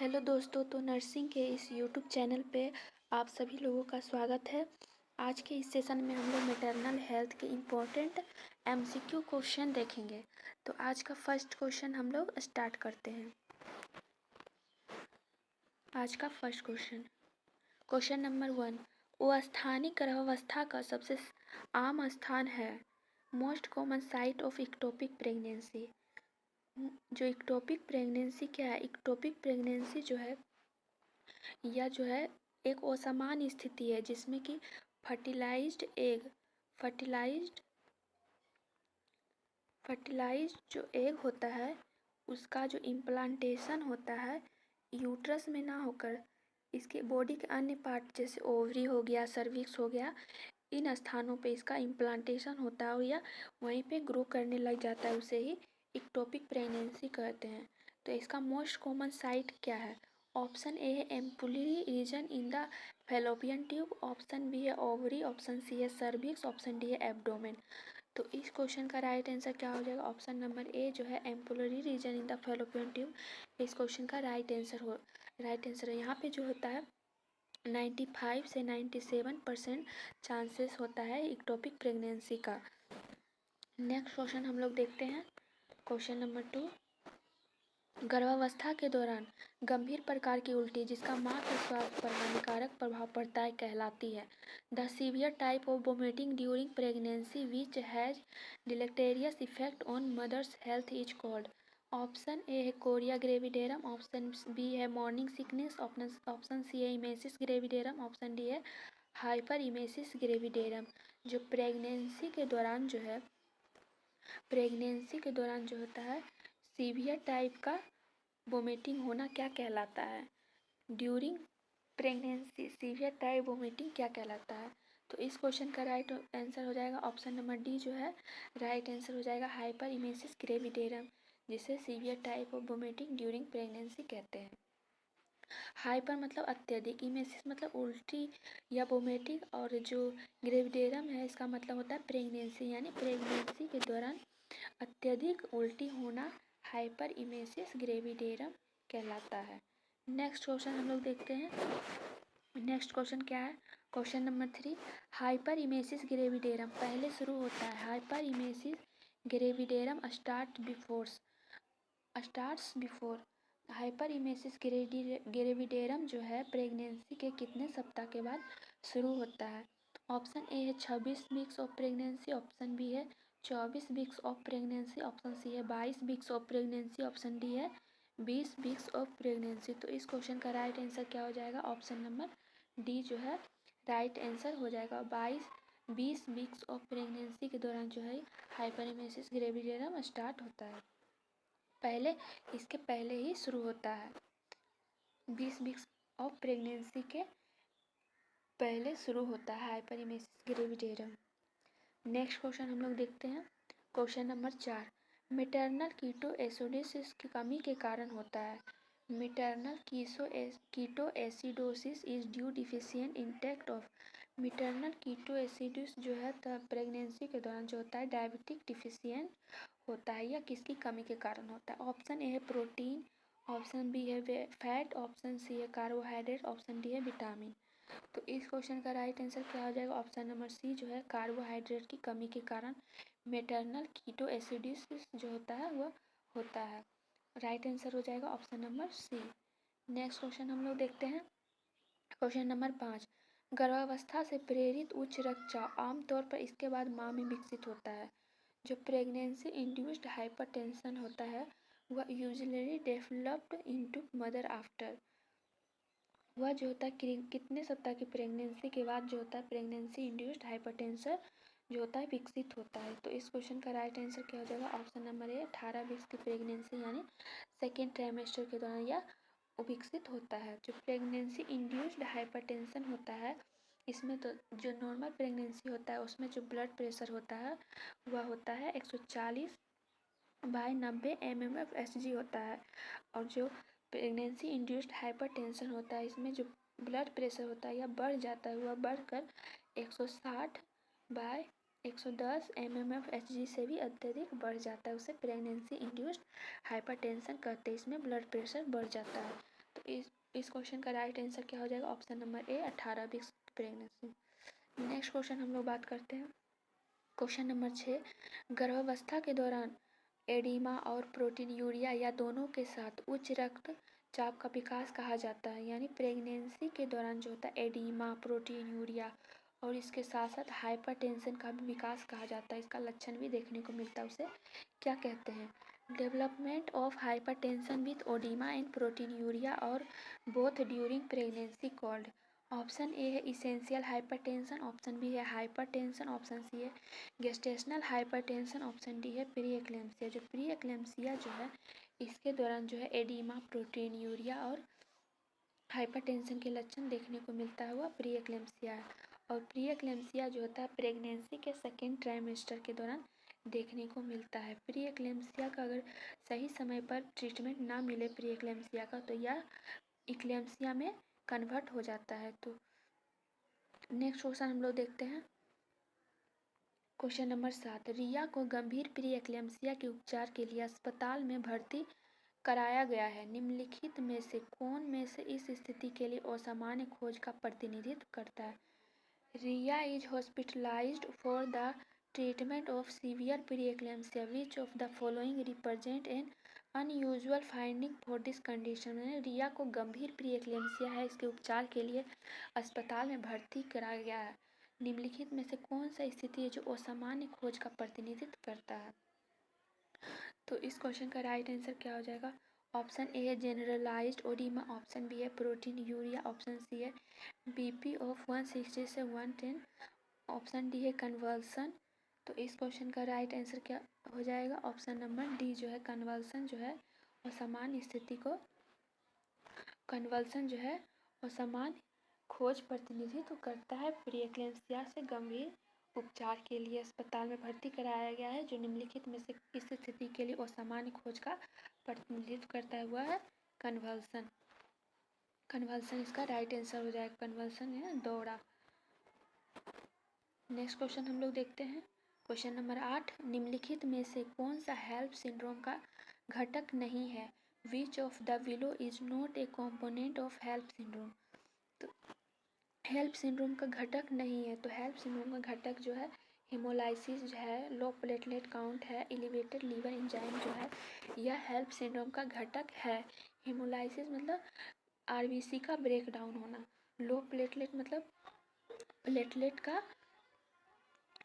Hello दोस्तों, तो nursing के इस यूट्यूब चैनल पे आप सभी लोगों का स्वागत है। आज के इस सेशन में हम लोग मैटरनल हेल्थ के इम्पोर्टेंट एमसीक्यू क्वेश्चन देखेंगे। तो आज का फर्स्ट क्वेश्चन हम लोग स्टार्ट करते हैं। आज का फर्स्ट क्वेश्चन नंबर 1, वो स्थानिक गर्भावस्था का सबसे आम स्थान है। Most common site of ectopic pregnancy. जो इक्टोपिक प्रेगनेंसी क्या है? इक्टोपिक प्रेगनेंसी जो है यह जो है एक असमान स्थिति है जिसमें कि फर्टिलाइज्ड जो एग होता है उसका जो इम्प्लांटेशन होता है यूट्रस में ना होकर इसके बॉडी के अन्य पार्ट जैसे ओवरी हो गया, सर्विक्स हो गया, इन स्थानों पे इसका इम्प्लांटेशन होता है या वहीं पे ग्रो करने लग जाता है, उसे ही इक्टोपिक प्रेगनेंसी कहते हैं। तो इसका मोस्ट कॉमन साइट क्या है? ऑप्शन ए है ampullary region in the fallopian tube, option B है ओवरी, ऑप्शन सी है सर्विक्स, ऑप्शन डी है एब्डोमेन। तो इस क्वेश्चन का राइट आंसर क्या हो जाएगा? ऑप्शन नंबर ए जो है ampullary region in the fallopian tube इस क्वेश्चन का राइट आंसर है। यहाँ पे जो होता है 95 से 97% चांसेस होता है इक्टोपिक प्रेगनेंसी का। नेक्स्ट क्वेश्चन हम लोग देखते हैं। क्वेश्चन नंबर 2, गर्भावस्था के दौरान गंभीर प्रकार की उल्टी जिसका मां के स्वास्थ्य पर हानिकारक प्रभाव पड़ता है कहलाती है। The severe type of vomiting during pregnancy which has deleterious effect on mother's health is called. Option A है कोरिया ग्रेविडेरम, ऑप्शन बी है मॉर्निंग सिकनेस, ऑप्शन सी है इमेसिस ग्रेविडेरम, ऑप्शन डी है हाइपर इमेसिस ग्रेविडेरम। जो pregnancy के दौरान जो होता है सीवियर टाइप का वोमिटिंग होना क्या कहलाता है? During pregnancy severe type vomiting क्या कहलाता है? तो इस क्वेश्चन का राइट आंसर हो जाएगा ऑप्शन नंबर डी जो है राइट आंसर हो जाएगा हाइपर इमेसिस ग्रेविडेरम, जिसे severe type of vomiting during pregnancy कहते हैं। हाइपर मतलब अत्यधिक, इमेसिस मतलब उल्टी या वोमिटिंग, और जो ग्रेविडेरम है इसका मतलब होता है प्रेगनेंसी, यानी प्रेगनेंसी के दौरान अत्यधिक उल्टी होना हाइपर इमेसिस ग्रेविडेरम कहलाता है। नेक्स्ट क्वेश्चन हम लोग देखते हैं। नेक्स्ट क्वेश्चन क्या है? Question number 3, hyperemesis gravidarum पहले शुरू होता है। Hyperemesis gravidarum starts before. Hyperemesis gravidarum जो है प्रेगनेंसी के कितने सप्ताह के बाद शुरू होता है? ऑप्शन ए है 26 weeks of pregnancy, option B है 24 weeks of pregnancy, option C है 22 weeks of pregnancy, option D है 20 वीक्स ऑफ प्रेगनेंसी। तो इस क्वेश्चन का राइट आंसर क्या हो जाएगा? ऑप्शन नंबर डी जो है राइट आंसर हो जाएगा। 20 वीक्स ऑफ प्रेगनेंसी के दौरान जो है हाइपरइमेसिस ग्रेविडेरम स्टार्ट होता है, इसके पहले ही शुरू होता है। 20 वीक्स ऑफ प्रेगनेंसी के पहले शुरू होता है हाइपरइमेसिस ग्रेविडेरम। नेक्स्ट क्वेश्चन हम लोग देखते हैं। क्वेश्चन नंबर 4, मैटरनल कीटोएसिडोसिस की कमी के कारण होता है। Maternal ketoacidosis is due deficient intact of. Maternal ketoacidosis जो है प्रेगनेंसी के दौरान जो होता है डायबिटिक डिफिशिएंट होता है या किसकी कमी के कारण होता है? ऑप्शन ए है प्रोटीन, ऑप्शन बी है फैट, ऑप्शन सी है कार्बोहाइड्रेट, ऑप्शन डी है विटामिन। तो इस क्वेश्चन का राइट आंसर क्या हो जाएगा? ऑप्शन नंबर सी जो है कार्बोहाइड्रेट की कमी के कारण मैटरनल कीटोएसिडोसिस जो होता है वह होता है। राइट आंसर हो जाएगा option number C. Next question हम लोग देखते हैं। क्वेश्चन नंबर 5, गर्भावस्था से प्रेरित उच्च रक्तचाप आमतौर पर इसके बाद माँ में विकसित होता है। जो प्रेगनेंसी इंड्यूस्ड हाइपरटेंशन होता है वह usually developed into mother after. वह जो होता है कितने सप्ताह की प्रेगनेंसी के बाद जो होता है प्रेगनेंसी इंड्यूस्ड हाइपरटेंशन जो होता है विकसित होता है। तो इस क्वेश्चन का राइट आंसर क्या हो जाएगा? ऑप्शन नंबर ए 18 वीक्स की प्रेगनेंसी यानी सेकेंड ट्राइमेस्टर के दौरान यह विकसित होता है। जो प्रेगनेंसी इंड्यूस्ड हाइपरटेंशन होता है इसमें तो जो नॉर्मल प्रेगनेंसी होता है उसमें जो ब्लड प्रेशर होता है वह होता है 140/90 mmHg होता है, और जो प्रेगनेंसी इंड्यूस्ड हाइपरटेंशन होता है इसमें जो ब्लड प्रेशर होता है यह बढ़ जाता है, वह बढ़कर 160/110 mmHg से भी अत्यधिक बढ़ जाता है, उसे प्रेगनेंसी इंड्यूस्ड हाइपरटेंशन कहते हैं। इसमें ब्लड प्रेशर बढ़ जाता है। तो इस क्वेश्चन का राइट आंसर क्या हो जाएगा? Option number A 18 weeks pregnancy. Next question हम लोग बात करते हैं। क्वेश्चन नंबर 6, गर्भावस्था के दौरान एडिमा और प्रोटीनयूरिया या दोनों के साथ उच्च रक्तचाप का विकास कहा जाता है। यानी प्रेगनेंसी के दौरान जो होता है एडिमा, प्रोटीनयूरिया और इसके साथ साथ हाइपरटेंशन का भी विकास कहा जाता है। इसका लक्षण भी देखने को मिलता है। उसे क्या कहते हैं? Development of hypertension with oedema and proteinuria और both during pregnancy called. Option A है इसेंशियल हाइपरटेंशन, ऑप्शन बी है हाइपरटेंशन, ऑप्शन सी है गेस्टेशनल हाइपरटेंशन, ऑप्शन डी है प्री एक्लेम्सिया। जो प्री एक्लेम्सिया जो है इसके दौरान जो है एडिमा, प्रोटीनयूरिया और हाइपरटेंशन के लक्षण देखने को मिलता है, वह प्री एक्लेम्सिया है। और प्री एक्लेम्सिया जो होता है प्रेगनेंसी के सेकेंड ट्राइमेस्टर के दौरान देखने को मिलता है। प्री एक्लेम्सिया का अगर सही समय पर ट्रीटमेंट ना मिले प्री एक्लेम्सिया का, तो यह इक्लेम्सिया में कन्वर्ट हो जाता है। तो नेक्स्ट क्वेश्चन हम लोग देखते हैं। क्वेश्चन नंबर 7, रिया को गंभीर प्री एक्लेम्सिया के उपचार के लिए अस्पताल में भर्ती कराया गया है। निम्नलिखित में से कौन में से इस स्थिति के लिए असामान्य खोज का प्रतिनिधित्व करता है? Riya is hospitalised for the treatment of severe pre eclampsia, which of the following represent an unusual finding for this condition. Riya को गंभीर प्री एक्लेम्सिया है, इसके उपचार के लिए अस्पताल में भर्ती कराया गया है। निम्नलिखित में से कौन सा स्थिति है जो असामान्य खोज का प्रतिनिधित्व करता है? तो इस क्वेश्चन का राइट आंसर क्या हो जाएगा? ऑप्शन ए है जनरलाइज्ड ओडिमा, ऑप्शन बी है प्रोटीनयूरिया, ऑप्शन सी है बीपी ऑफ 160 से 110, ऑप्शन डी है कन्वर्सन। तो इस क्वेश्चन का राइट आंसर क्या हो जाएगा? ऑप्शन नंबर डी जो है कन्वर्सन जो है असामान्य स्थिति को, कन्वर्सन जो है असामान्य खोज प्रतिनिधित्व करता है। प्री एक्लेम्सिया से गंभीर उपचार के लिए अस्पताल में भर्ती कराया गया है, जो निम्नलिखित में से इस स्थिति के लिए असामान्य खोज का प्रतिनिधित्व करता है, वह है कन्वर्सन। कन्वर्सन इसका राइट आंसर हो जाएगा। कन्वर्सन है दौरा। नेक्स्ट क्वेश्चन हम लोग देखते हैं। क्वेश्चन नंबर 8, निम्नलिखित में से कौन सा हेल्प सिंड्रोम का घटक नहीं है? विच of the below is not a component of HELLP syndrome. तो हेल्प सिंड्रोम का घटक नहीं है, तो हेल्प सिंड्रोम का घटक जो है हेमोलाइसिस जो है, लो प्लेटलेट काउंट है, एलिवेटेड लीवर एंजाइम जो है, यह हेल्प सिंड्रोम का घटक है। हेमोलाइसिस मतलब आरबीसी का ब्रेकडाउन होना, लो प्लेटलेट मतलब प्लेटलेट का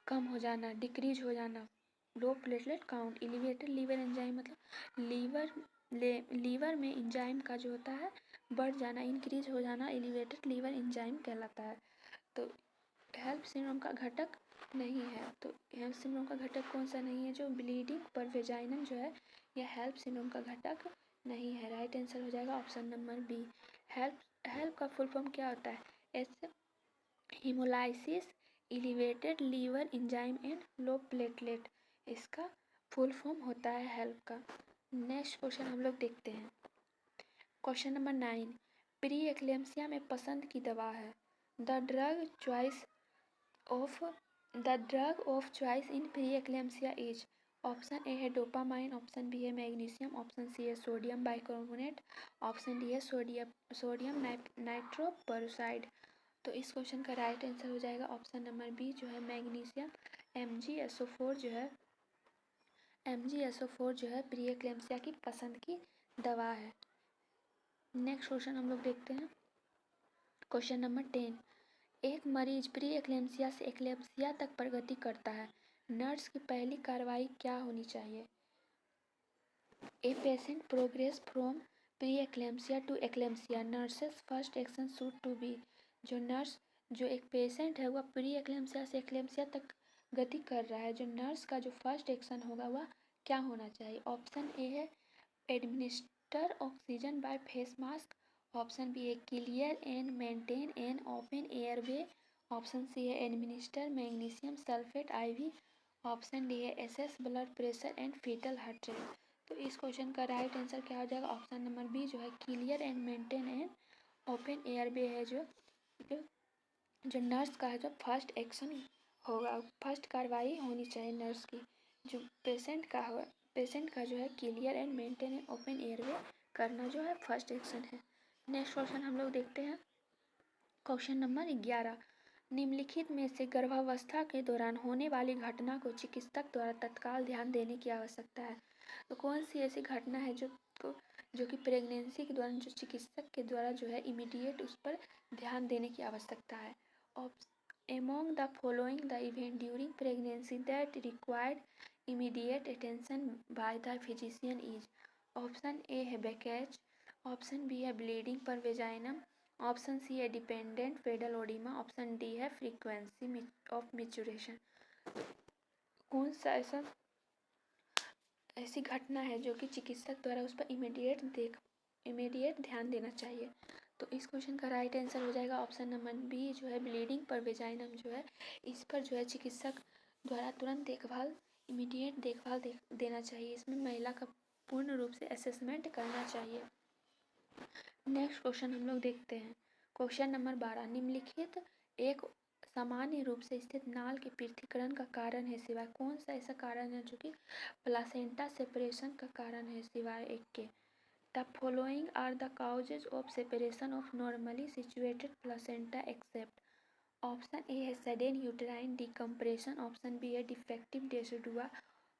कम हो जाना, डिक्रीज हो जाना, low platelet count, elevated liver enzyme मतलब लीवर में एंजाइम का जो होता है बढ़ जाना, इंक्रीज हो जाना, एलिवेटेड लीवर एंजाइम कहलाता है। तो हेल्प सिंड्रोम का घटक नहीं है। तो हेल्प सिंड्रोम का घटक कौन सा नहीं है? जो ब्लीडिंग पर वेजाइनम जो है यह हेल्प सिंड्रोम का घटक नहीं है। राइट आंसर हो जाएगा ऑप्शन नंबर बी। हेल्प का फुल फॉर्म क्या होता है? As haemolysis, elevated liver enzyme and low platelet, इसका फुल फॉर्म होता है हेल्प का। नेक्स्ट क्वेश्चन हम लोग देखते हैं। क्वेश्चन नंबर 9, प्री एक्लेम्सिया में पसंद की दवा है। The drug of choice in pre eclampsia is. Option A है डोपामाइन, ऑप्शन बी है मैग्नीशियम, ऑप्शन सी है सोडियम बाइकार्बोनेट, ऑप्शन डी है सोडियम नाइट्रोपरोसाइड। तो इस क्वेश्चन का राइट आंसर हो जाएगा ऑप्शन नंबर बी जो है मैग्नीशियम। MgSO4 जो है प्री एक्लेम्सिया की पसंद की दवा है। नेक्स्ट क्वेश्चन हम लोग देखते हैं। क्वेश्चन नंबर 10, एक मरीज प्री एक्लेम्सिया से एक्लेम्सिया तक प्रगति करता है, नर्स की पहली कार्रवाई क्या होनी चाहिए? A patient progress from pre eclampsia to eclampsia, nurses first action should to be. जो एक पेशेंट है वह प्री एक्लेम्सिया से एक्लेम्सिया तक गति कर रहा है, जो नर्स का जो फर्स्ट एक्शन होगा वह क्या होना चाहिए? ऑप्शन ए है administer oxygen by face mask, option B है clear and maintain an open airway, option C है administer magnesium sulphate IV, option D है assess blood pressure and fetal heart rate. तो इस क्वेश्चन का right answer क्या हो जाएगा? Option number B जो है clear and maintain an open airway है, जो नर्स का है जो फर्स्ट एक्शन होगा, फर्स्ट कार्रवाई होनी चाहिए नर्स की। जो पेशेंट का जो है clear and maintain an open airway करना जो है फर्स्ट एक्शन है। नेक्स्ट क्वेश्चन हम लोग देखते हैं क्वेश्चन नंबर 11। निम्नलिखित में से गर्भावस्था के दौरान होने वाली घटना को चिकित्सक द्वारा तत्काल ध्यान देने की आवश्यकता है। तो कौन सी ऐसी घटना है जो कि प्रेगनेंसी के दौरान जो चिकित्सक के द्वारा जो है इमीडिएट उस पर ध्यान देने की आवश्यकता है। Among the following the event during pregnancy that required immediate attention by the physician is option A है बैकेज, ऑप्शन बी है ब्लीडिंग पर वेजाइनम, ऑप्शन सी है डिपेंडेंट फेडल ओडिमा, ऑप्शन डी है फ्रीक्वेंसी ऑफ मिचुरेशन। कौन सा ऐसी घटना है जो कि चिकित्सक द्वारा उस पर इमीडिएट ध्यान देना चाहिए। तो इस क्वेश्चन का राइट आंसर हो जाएगा ऑप्शन नंबर बी जो है ब्लीडिंग पर वेजाइनम जो है इस पर जो है चिकित्सक द्वारा तुरंत इमीडिएट देखभाल देना चाहिए। इसमें महिला का पूर्ण रूप से असेसमेंट करना चाहिए। नेक्स्ट क्वेश्चन हम लोग देखते हैं क्वेश्चन नंबर 12। निम्नलिखित एक सामान्य रूप से स्थित नाल के पृथक्करण का कारण है सिवाय कौन सा ऐसा कारण है जो कि प्लासेंटा सेपरेशन का कारण है सिवाय एक के। The following are the causes of separation of normally situated placenta except. Option A है sudden uterine decompression, option B है डिफेक्टिव डेसिडुआ,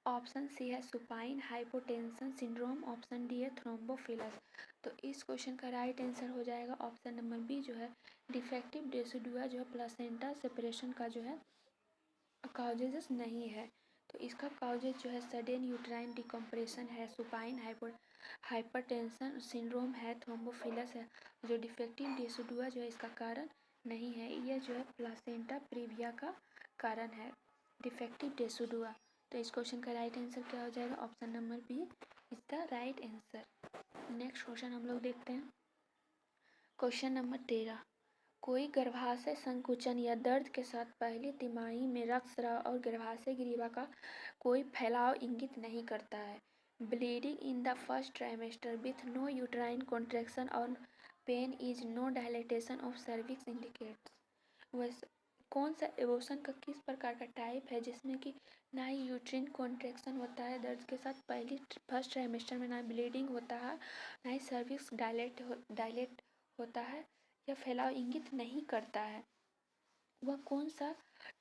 ऑप्शन सी है supine hypotension syndrome, option D है थ्रोम्बोफिलस। तो इस क्वेश्चन का राइट आंसर हो जाएगा option number B जो है डिफेक्टिव डेसिडुआ जो है प्लासेंटा सेपरेशन का जो है काउजेज नहीं है। तो इसका काउजेज जो है सडन यूटेराइन डिकम्प्रेशन है, सुपाइन हाइपरटेंशन सिंड्रोम है, थ्रोम्बोफिलस है। जो डिफेक्टिव डेसिडुआ जो है इसका कारण नहीं है, यह जो है प्लासेंटा प्रीविया का कारण है डिफेक्टिव डेसिडुआ। तो इस क्वेश्चन का राइट आंसर क्या हो जाएगा option number B is the right answer. Next question हम लोग देखते हैं क्वेश्चन नंबर 13। कोई गर्भाशय संकुचन या दर्द के साथ पहली तिमाही में रक्तस्राव और गर्भाशय ग्रीवा का कोई फैलाव इंगित नहीं करता है। Bleeding in the first trimester with no uterine contraction और pain is no dilatation of cervix indicates. वैसे कौन सा एबॉर्शन का किस प्रकार का टाइप है जिसमें कि ना ही यूट्रिन कॉन्ट्रैक्शन होता है दर्द के साथ फर्स्ट ट्राइमेस्टर में, ना ब्लीडिंग होता है, ना ही सर्विक्स डायलेट होता है या फैलाव इंगित नहीं करता है। वह कौन सा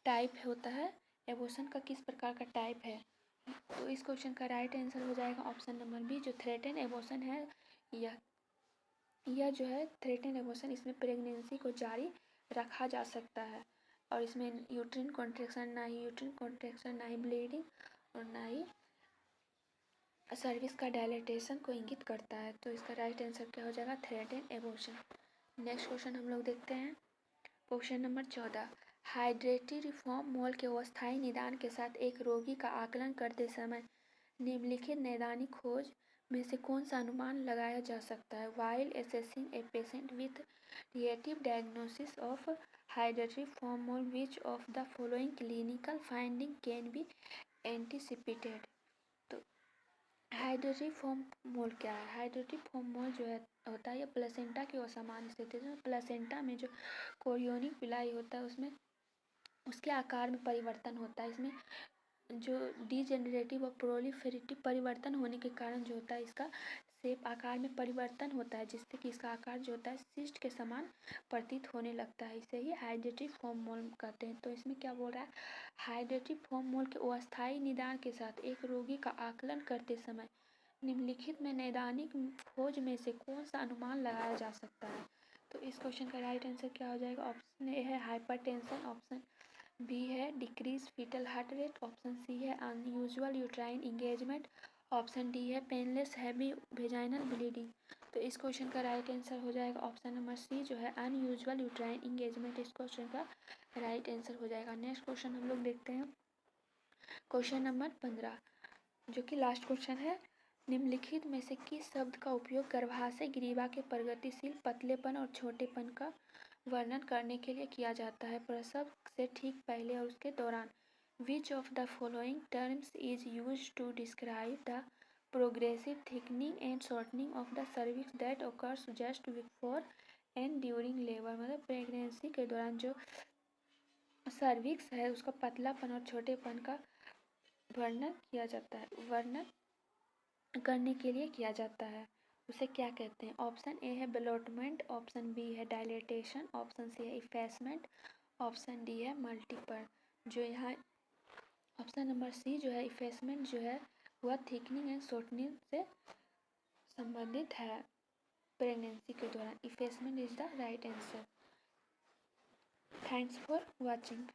टाइप होता है, एबॉर्शन का किस प्रकार का टाइप है। तो इस क्वेश्चन का राइट आंसर हो जाएगा ऑप्शन नंबर बी जो थ्रेटन एबॉर्शन है। यह जो है थ्रेटन एबॉर्शन इसमें प्रेगनेंसी को जारी रखा जा सकता है और इसमें यूट्रिन कॉन्ट्रैक्शन ना ही ब्लीडिंग और ना ही सर्विक्स का डायलेटेशन को इंगित करता है। तो इसका राइट आंसर क्या हो जाएगा थ्रेटन एबॉर्शन। नेक्स्ट क्वेश्चन हम लोग देखते हैं क्वेश्चन नंबर 14। हाइड्रेटरी रिफॉर्म मोल के अस्थायी निदान के साथ एक रोगी का आकलन करते समय निम्नलिखित नैदानिक खोज में से कौन सा अनुमान लगाया जा सकता है। While assessing a patient with relative diagnosis of hydatidiform mole which of the following clinical finding can be anticipated. तो हाइड्रेटरी फॉर्म मोल क्या है। हाइड्रेटरी फॉर्म मोल जो है होता है यह प्लेसेंटा की असामान्य स्थिति है। प्लेसेंटा में जो कोरियोनिक पिलाई होता है उसमें उसके आकार में परिवर्तन होता है। इसमें जो डिजेनरेटिव और प्रोलिफेरेटिव परिवर्तन होने के कारण जो होता है इसका शेप आकार में परिवर्तन होता है जिससे कि इसका आकार जो होता है सिस्ट के समान प्रतीत होने लगता है। इसे ही हाइड्रेटरी फॉर्म मोल कहते हैं। तो इसमें क्या बोल रहा है हाइड्रेटरी फॉर्म मोल के अस्थायी निदान के साथ एक रोगी का आकलन करते समय निम्नलिखित में नैदानिक खोज में से कौन सा अनुमान लगाया जा सकता है। तो इस क्वेश्चन का राइट आंसर क्या हो जाएगा ऑप्शन ए है हाइपरटेंशन, ऑप्शन बी है decrease fetal heart rate, option C है unusual uterine engagement, option D है पेनलेस हैवी वेजाइनल ब्लीडिंग। तो इस क्वेश्चन का राइट आंसर हो जाएगा ऑप्शन नंबर सी जो है अनयूजुअल यूट्राइन इंगेजमेंट। इस क्वेश्चन का राइट आंसर हो जाएगा। नेक्स्ट क्वेश्चन हम लोग देखते हैं क्वेश्चन नंबर 15 जो कि लास्ट क्वेश्चन है। निम्नलिखित में से किस शब्द का उपयोग गर्भाशय ग्रीवा के प्रगतिशील पतलेपन और छोटेपन का वर्णन करने के लिए किया जाता है प्रसव से ठीक पहले और उसके दौरान। Which of the following terms is use to describe the progressive thickening and shortening of the cervix that occurs just before and during labour. मतलब प्रेगनेंसी के दौरान जो सर्विक्स है उसका पतलापन और छोटेपन का वर्णन करने के लिए किया जाता है। उसे क्या कहते हैं? ऑप्शन ए है ब्लोटमेंट, ऑप्शन बी है डायलेटेशन, ऑप्शन सी है इफेसमेंट, ऑप्शन डी है मल्टीपल। जो यहाँ ऑप्शन नंबर सी जो है इफेसमेंट जो है वह थिकनिंग एंड शॉर्टनिंग से संबंधित है प्रेगनेंसी के दौरान। Effacement is the right answer. Thanks for watching.